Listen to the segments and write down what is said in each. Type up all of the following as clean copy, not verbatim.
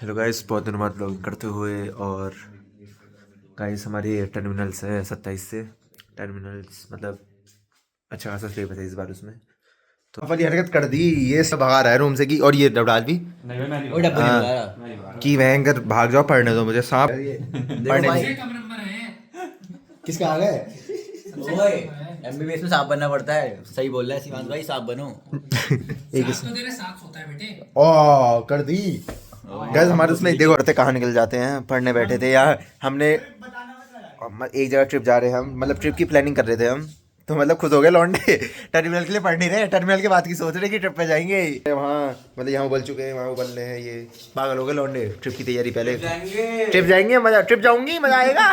Hello guys, बहुत दिनों बाद ब्लॉगिंग करते हुए। और गाइस हमारे टर्मिनल्स है 27 से टर्मिनल्स, मतलब अच्छा खासा स्लेब है इस बार उसमें। तो वाली हरकत कर दी, ये सब भगा रहा है रूम से की। और ये डबडाल भी वो डब्बू नहीं बुला रहा। कि भयंकर भाग जाओ, पढ़ने दो मुझे सांप देखो भाई किसका आ गए? ओए एमबीबीएस में सांप बनना पड़ता है। सही बोल रहा है सीमांत भाई, सांप बनो। एक तो तेरे साथ होता है बेटे। ओ कर दी गाइस। हमारे उसमें देखो औरतें कहाँ निकल जाते हैं। पढ़ने बैठे थे यार, हमने एक जगह ट्रिप जा रहे हैं हम, मतलब ट्रिप की प्लानिंग कर रहे थे हम। तो मतलब खुश हो गए लौंडे, टर्मिनल के लिए पढ़ नहीं रहे, टर्मिनल के बाद की सोच रहे कि ट्रिप पे जाएंगे वहाँ। मतलब यहाँ उबल चुके हैं, वहाँ उबल रहे हैं, ये पागल हो गए लौंडे। ट्रिप की तैयारी पहले, ट्रिप जाएंगे, मजा ट्रिप जाऊंगी, मजा आएगा।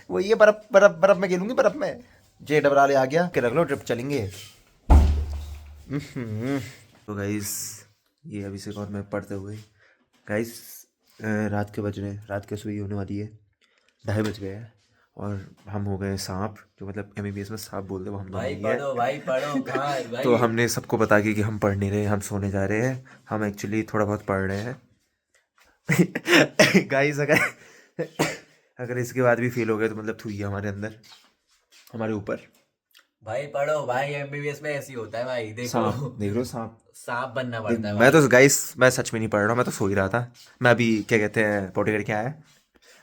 वो ये बर्फ बर्फ बर्फ में खेलूंगी, बर्फ में। जे डबराले आ गया कि रख लो, ट्रिप चलेंगे। तो गाइस ये अभी से और मैं पढ़ते हुए गाइस रात के सुबह होने वाली है, 2:30 बज गए हैं। और हम हो गए सांप, जो मतलब एमबीबीएस में सांप बोलते हैं, वो हम दोनों भाई ही हैं। पढ़ो भाई पढ़ो कहाँ है भाई। तो हमने सबको बता के कि हम पढ़ नहीं रहे, हम सोने जा रहे हैं। हम एक्चुअली थोड़ा बहुत पढ़ रहे हैं। गाइस अगर इसके बाद भी फेल हो गए तो मतलब थूई है हमारे अंदर, हमारे ऊपर। भाई पढ़ो भाई, एमबीबीएस में ऐसी होता है भाई। देखो सांप देख लो, सांप। सांप बनना पड़ता है मैं भाई। तो गाइस मैं सच में नहीं पढ़ रहा हूँ, मैं तो सो ही रहा था। मैं अभी क्या कहते हैं पोटी करके आया,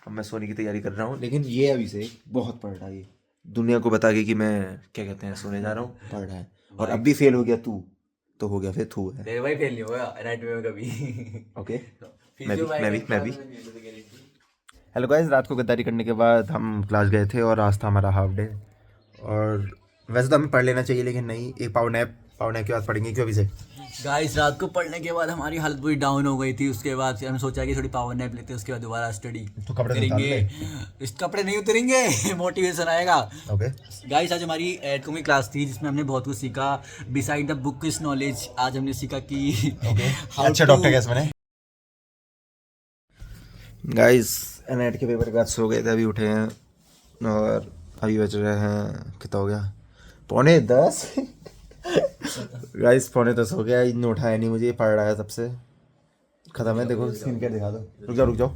अब मैं सोने की तैयारी कर रहा हूँ। लेकिन ये अभी से बहुत पढ़ रहा है, ये दुनिया को बता के कि मैं क्या कहते हैं सोने जा रहा हूँ, पढ़ रहा है। और अब भी फेल हो गया तू, तो हो गया फिर थू है। तेरे भाई फेल नहीं होगा एनाटॉमी में कभी। ओके फिजियो भाई मैं भी। हेलो गाइस, रात को गद्दारी करने के बाद हम क्लास गए थे और आज था हमारा हाफ डे। और वैसे तो हमें पढ़ लेना चाहिए, लेकिन नहीं, एक पावर नैप के बाद पढ़ेंगे क्यों अभी से। गाइस रात को पढ़ने के बाद हमारी हालत पूरी डाउन हो गई थी। उसके बाद से हमने सोचा कि थोड़ी पावर नैप लेते हैं, उसके बाद दोबारा स्टडी तो कपड़े करेंगे। इस कपड़े नहीं उतरेंगे, मोटिवेशन आएगा। ओके गाइस आज हमारी एडकोमी क्लास थी जिसमें हमने बहुत कुछ सीखा। Beside the book is knowledge आज हमने सीखा कि अच्छा डॉक्टर कैसे बने। गाइस एनएट के पेपर के बाद सो गए थे, अभी उठे हैं और अभी बज रहे हैं कितना हो गया, 9:45। गाइस 9:45 हो गया, इन उठाया नहीं मुझे, पढ़ रहा है सबसे खत्म है। देखो स्क्रीन क्या दिखा दो, रुक जाओ।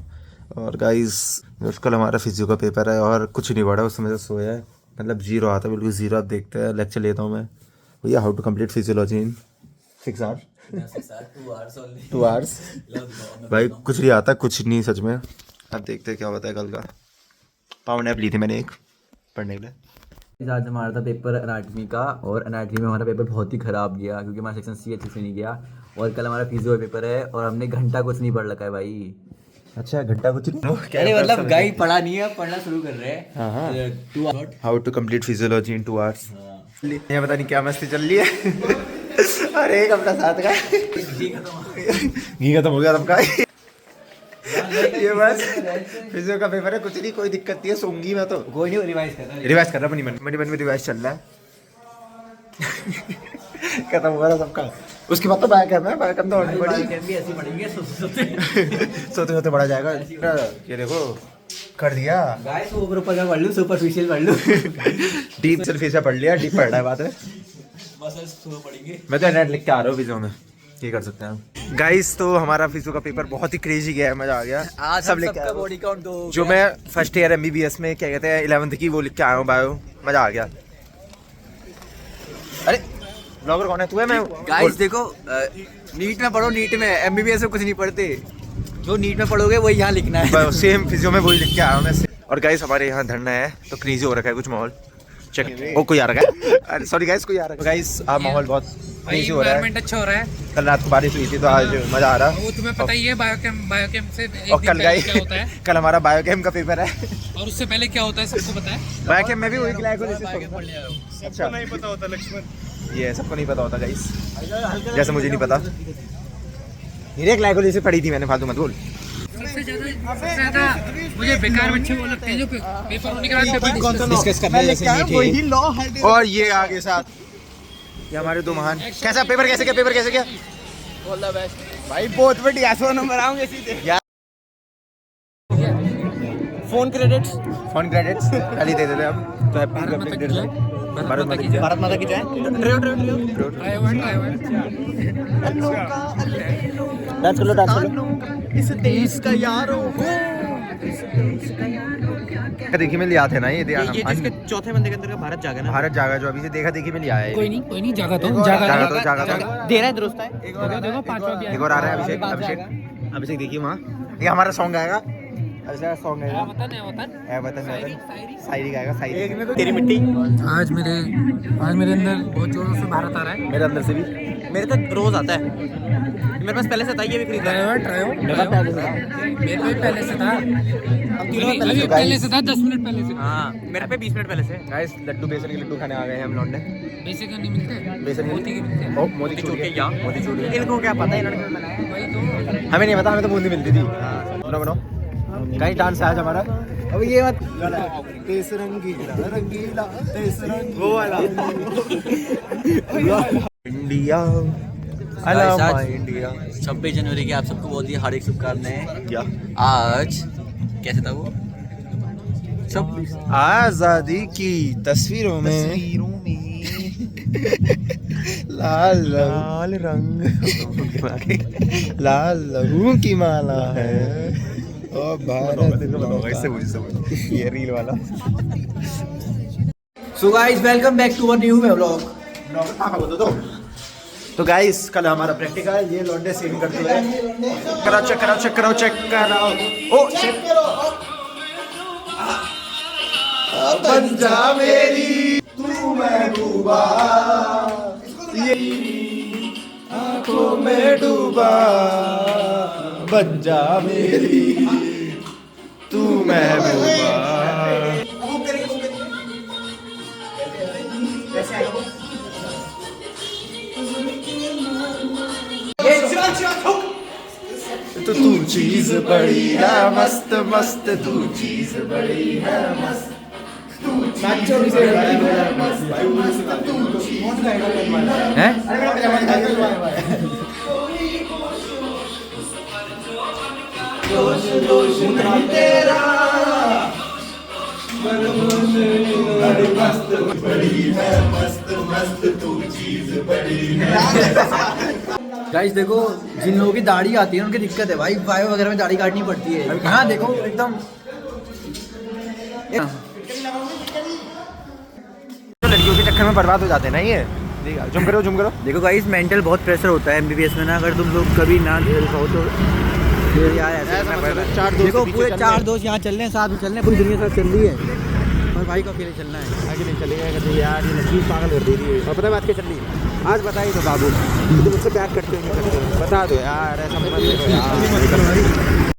और गाइस कल हमारा फिजियो का पेपर है और कुछ नहीं पढ़ा, उस समय से सोया है, मतलब जीरो आता है, बिल्कुल जीरो। आप देखते हैं लेक्चर लेता हूँ मैं भैया, how to complete physiology in 6 hours 2 hours. भाई कुछ नहीं आता, कुछ नहीं सच में। अब देखते हैं क्या होता है कल का। पावर नैप ली थी मैंने एक पढ़ने के लिए। आज हमारा था पेपर एनाटॉमी का, और एनाटॉमी में हमारा पेपर बहुत ही खराब गया क्योंकि हमारा सेक्शन सी अच्छे से नहीं गया। और कल हमारा फिजियो पेपर है और हमने घंटा कुछ नहीं पढ़ रखा है भाई। अच्छा घंटा कुछ नहीं, अरे मतलब गाई पढ़ा नहीं है, पढ़ना शुरू कर रहे हैं। How to complete physiology in 2 hours. ये पता नहीं क्या मस्ती चल रही है। अरे एक अपना साथ का घी खत्म हो गया सबका। ये बस फिजियो का पेपर है, कुछ नहीं, कोई दिक्कत नहीं है, सोऊंगी मैं तो। कोई नहीं, रिवाइज कर रहा है। रिवाइज कर रहा, मेरे मन में रिवाइज चल रहा है। खत्म हो रहा सबका। उसके बाद तो बाय कैम है, बाय कैम तो ऑलरेडी पड़ी। भी ऐसे पढ़ेंगे सोते सोते बड़ा जाएगा। ये देखो कर दिया गाइस, ऊपर ऊपर का पढ़ लूं, सुपरफिशियल पढ़ लूं। डीप सरफेस पढ़ लिया, डीप पढ़ रहा है बात है। बस सुनो पढ़ेंगे। मैं तो नेट लिख के आ रहा हूँ फिजियो में, ये कर सकते हैं गाइस। तो हमारा फिजियो का पेपर बहुत ही क्रेजी गया है, मजा आ गया। आज सब सब लिख के सबका बॉडी काउंट दो। जो मैं फर्स्ट ईयर एमबीबीएस में क्या कहते हैं 11th की वो लिख के आया हूँ बायो, मजा आ गया। अरे ब्लॉगर कौन है तू है? मैं गाइस देखो, नीट में पढ़ो, नीट में। एमबीबीएस में कुछ नहीं पढ़ते, जो नीट में पढ़ोगे वही यहाँ लिखना है। सेम फिजियो में वही लिख के आया हूँ मैं। और गाइस हमारे यहाँ धरना है तो क्रेजी हो रखा है कुछ माहौल। चेक ओ कोई आ रखा है, अरे सॉरी गाइस कोई आ रखा है। गाइस अब माहौल बहुत क्रेजी हो रहा है। एनवायरनमेंट अच्छा हो रहा है। कल रात को बारिश हुई थी तो आज मजा आ रहा है। वो तुम्हें पता ही है बायोकेम से एक और दिन कल पहले क्या होता है, कल हमारा बायोकेम का पेपर है। और उससे पहले क्या होता है सबको पता है। बायोकेम में भी वही ग्लाइकोलाइसिस बायोकेम पढ़ लिया हो। अच्छा नहीं पता होता लक्ष्मण, ये सबको नहीं पता होता गाइस, जैसे मुझे नहीं पता। मेरे ग्लाइकोलाइसिस पढ़ी थी मैंने, फालतू मत बोल। सबसे ज्यादा मुझे बेकार बच्चे वो लगते हैं जो पेपर होने के बाद पेपर डिस्कस करने जैसे नहीं थे। और ये आगे साथ ये हमारे दो महान। कैसा पेपर कैसे गया, पेपर कैसे गया? भाई बहुत बढ़िया, 100 नंबर आएंगे सीधे यार फोन क्रेडिट्स कल ही दे देते हम तो। हैप्पी रिपब्लिक डे भारत माता की जय। भारत माता की जय। डांस कर लो, डांस कर लो। इस देश का यारो देखी में लिया थे ना ये जिसके चौथे बंदे के अंदर का भारत जागा ना, भारत जागा जो अभी से देखा देखी में लिया है। कोई नहीं जागा तो जागा तो दे रहा है दुरुस्त है। देखो पांचवा भी एक और आ रहा है अभिषेक देखिए वहाँ ये हमारा सॉन्ग आएगा। अभिषेक सॉन्ग आएगा वतन शायरी गाएगा शायरी। तेरी मिट्टी आज मेरे अंदर बहुत जोरों से भारत आ रहा है। मेरे अंदर से भी मेरे तक रोज आता है। मेरे पास पहले से था, ये भी खरीदा है। मेरे पे पहले से था, अभी पहले से था 10 मिनट पहले से। हाँ मेरे पे 20 मिनट पहले से। गाइस लड्डू बेसन के लड्डू खाने आ गए हैं हम लौंडे। बेसिक नहीं मिलते, बेसन मोती के मिलते हैं। ओ मोती चूर के या मोती चूर के इनको क्या पता है इन्होंने बनाया। वही तो हमें नहीं पता, हमें तो बूंदी मिलती थी। बनो कहीं डांस है आज हमारा। अब ये मत तेस रंगीला वो वाला India I love my India. 26 जनवरी की आप सबको बहुत ही हार्दिक शुभकामनाएं। क्या आज कैसे था वो 26 आजादी की तस्वीरों में लाल लाल रंग लाल लहू की माला है और भारत ये रील वाला। So guys welcome back to a new vlog. तो गाइस कल हमारा प्रैक्टिकल, ये लौंडे सीन करते हैं। कराओ चेक कराओ चेक कराओ चेक कराओ। ओ चेक बन जा मेरी तू महबूबा, ये आंखों में डूबा, बन जा मेरी तू महबूबा। तो तू चीज बड़ी है मस्त मस्त, तू चीज बड़ी है मस्त, गाइस देखो, जिन लोगों की दाढ़ी आती है उनकी दिक्कत है भाई, बायो वगैरह में दाढ़ी काटनी पड़ती है। हाँ देखो एकदम लड़कियों के चक्कर में बर्बाद हो जाते हैं ना ये। जुम करो जुम करो। देखो गाइस मेंटल बहुत प्रेशर होता है एमबीबीएस में ना, अगर तुम लोग कभी ना झेल पाओ तो फिर यार ऐसा करना पड़ेगा। देखो पूरे 4 दोस्त यहाँ चल रहे हैं, साथ में चल रहे हैं, पूरी दुनिया साथ चल रही है और भाई को अकेले चलना है। आगे नहीं चलेगा कहते यार ये नसीब पागल कर दे रही है। और पता है बात क्या चल रही है आज? बताइए तो बाबू, तुम मुझसे प्यार करते हो नहीं करते हो? बता दो यार, ऐसा मत करो यार।